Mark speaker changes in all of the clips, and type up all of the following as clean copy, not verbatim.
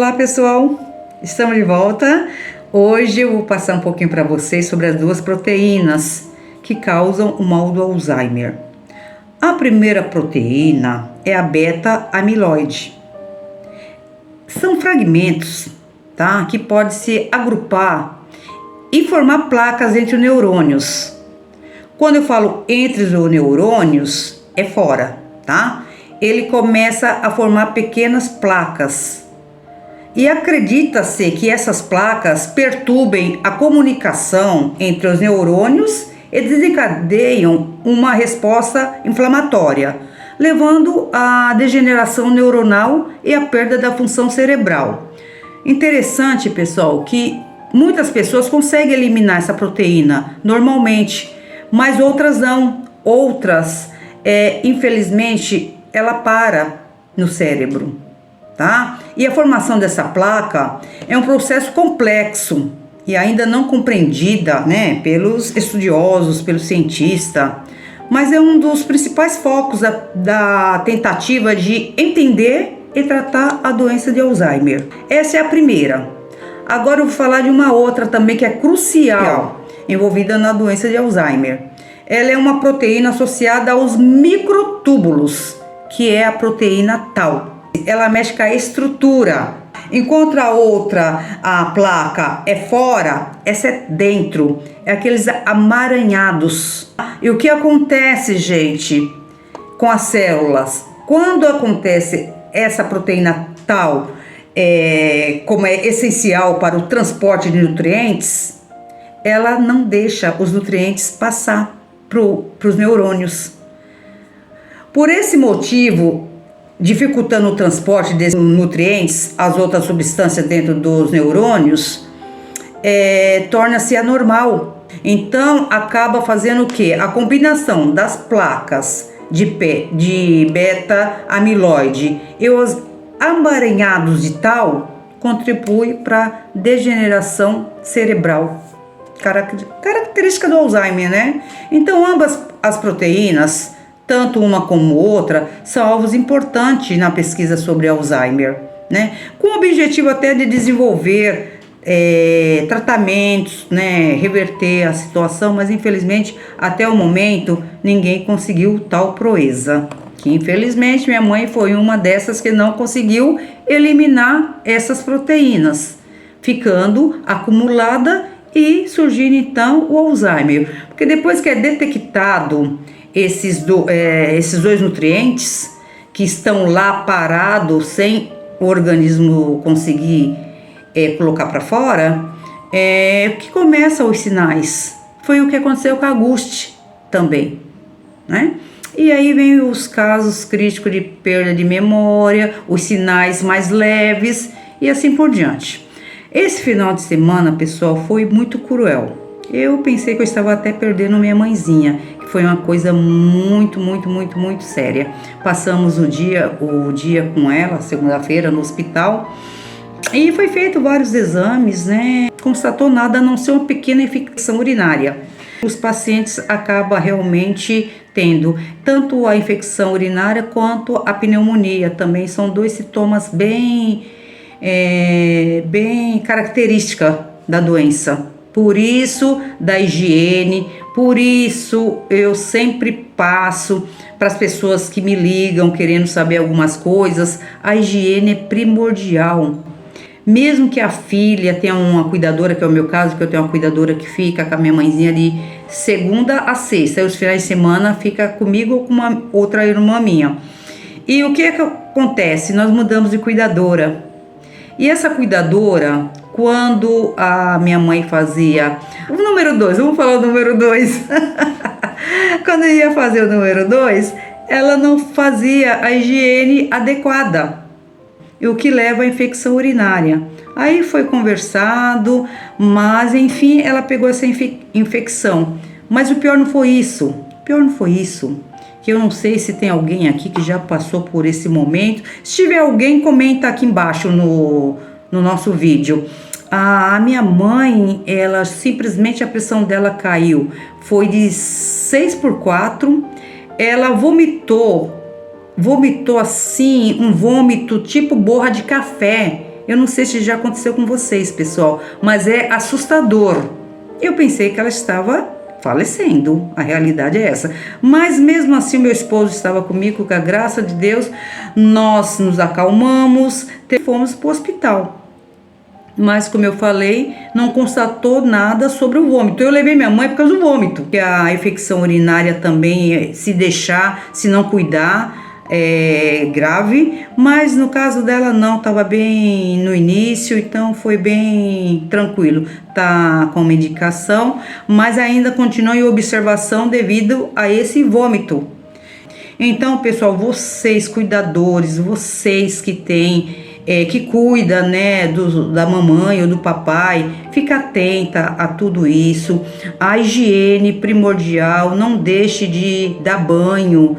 Speaker 1: Olá pessoal, estamos de volta. Hoje eu vou passar um pouquinho para vocês sobre as duas proteínas que causam o mal do Alzheimer. A primeira proteína é a beta-amiloide. São fragmentos, tá, que podem se agrupar e formar placas entre os neurônios. Quando eu falo entre os neurônios, é fora, tá? Ele começa a formar pequenas placas. E acredita-se que essas placas perturbem a comunicação entre os neurônios e desencadeiam uma resposta inflamatória, levando à degeneração neuronal e à perda da função cerebral. Interessante, pessoal, que muitas pessoas conseguem eliminar essa proteína normalmente, mas outras não. Outras, infelizmente, ela para no cérebro. Tá? E a formação dessa placa é um processo complexo e ainda não compreendida, né, pelos estudiosos, pelos cientistas, mas é um dos principais focos da tentativa de entender e tratar a doença de Alzheimer. Essa é a primeira. Agora eu vou falar de uma outra também que é crucial, envolvida na doença de Alzheimer. Ela é uma proteína associada aos microtúbulos, que é a proteína tau. Ela mexe com a estrutura. Enquanto a outra, a placa, é fora, essa é dentro. É aqueles amaranhados. E o que acontece, gente, com as células? Quando acontece essa proteína tau, como é essencial para o transporte de nutrientes, ela não deixa os nutrientes passar para os neurônios. Por esse motivo, dificultando o transporte desses nutrientes às outras substâncias dentro dos neurônios, torna-se anormal. Então, acaba fazendo o quê? A combinação das placas de beta-amiloide e os amaranhados de tau contribui para a degeneração cerebral, característica do Alzheimer, né? Então, ambas as proteínas, tanto uma como outra, são alvos importantes na pesquisa sobre Alzheimer, né? Com o objetivo até de desenvolver tratamentos, né? Reverter a situação, mas infelizmente até o momento ninguém conseguiu tal proeza. Que infelizmente minha mãe foi uma dessas que não conseguiu eliminar essas proteínas, ficando acumulada e surgindo então o Alzheimer. Porque depois que é detectado esses dois nutrientes que estão lá parados sem o organismo conseguir colocar para fora, que começam os sinais. Foi o que aconteceu com a Auguste também, né? E aí vem os casos críticos de perda de memória, os sinais mais leves e assim por diante. Esse final de semana, pessoal, foi muito cruel. Eu pensei que eu estava até perdendo minha mãezinha, que foi uma coisa muito séria. Passamos o dia com ela, segunda-feira, no hospital, e foi feito vários exames, né? Constatou nada a não ser uma pequena infecção urinária. Os pacientes acabam realmente tendo tanto a infecção urinária quanto a pneumonia. Também são dois sintomas bem característicos da doença. Por isso, da higiene, por isso eu sempre passo para as pessoas que me ligam querendo saber algumas coisas, a higiene é primordial. Mesmo que a filha tenha uma cuidadora, que é o meu caso, que eu tenho uma cuidadora que fica com a minha mãezinha de segunda a sexta, e os finais de semana fica comigo ou com uma outra irmã minha. E o que é que acontece? Nós mudamos de cuidadora. E essa cuidadora, quando a minha mãe fazia o número 2, vamos falar o número 2. Quando ia fazer o número 2, ela não fazia a higiene adequada, o que leva à infecção urinária. Aí foi conversado, mas enfim, ela pegou essa infecção. Mas o pior não foi isso. Que eu não sei se tem alguém aqui que já passou por esse momento. Se tiver alguém, comenta aqui embaixo no nosso vídeo. A minha mãe, ela simplesmente, a pressão dela caiu, foi de 6/4, ela vomitou assim, um vômito tipo borra de café, Eu não sei se já aconteceu com vocês, pessoal, mas é assustador. Eu pensei que ela estava falecendo, a realidade é essa. Mas mesmo assim, meu esposo estava comigo, com a graça de Deus, nós nos acalmamos, fomos para o hospital. Mas, como eu falei, não constatou nada sobre o vômito. Eu levei minha mãe por causa do vômito, que a infecção urinária também, se deixar, se não cuidar, é grave. Mas no caso dela não, estava bem no início, então foi bem tranquilo. Tá com medicação, mas ainda continua em observação devido a esse vômito. Então, pessoal, vocês cuidadores, vocês que têm que cuida, né, da mamãe ou do papai, fica atenta a tudo isso. A higiene primordial, não deixe de dar banho.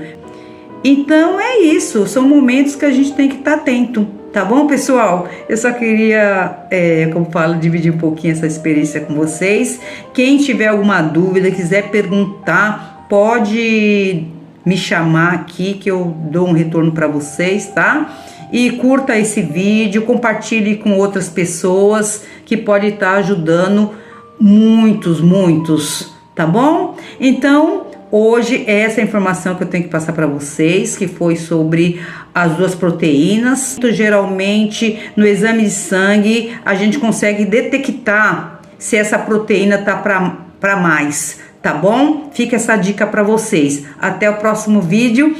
Speaker 1: Então é isso, são momentos que a gente tem que estar atento, tá bom, pessoal? Eu só queria, como falo, dividir um pouquinho essa experiência com vocês. Quem tiver alguma dúvida, quiser perguntar, pode me chamar aqui que eu dou um retorno para vocês, tá? E curta esse vídeo, compartilhe com outras pessoas que pode estar ajudando muitos, tá bom? Então, hoje essa informação que eu tenho que passar para vocês, que foi sobre as duas proteínas. Geralmente, no exame de sangue, a gente consegue detectar se essa proteína tá para mais, tá bom? Fica essa dica para vocês. Até o próximo vídeo.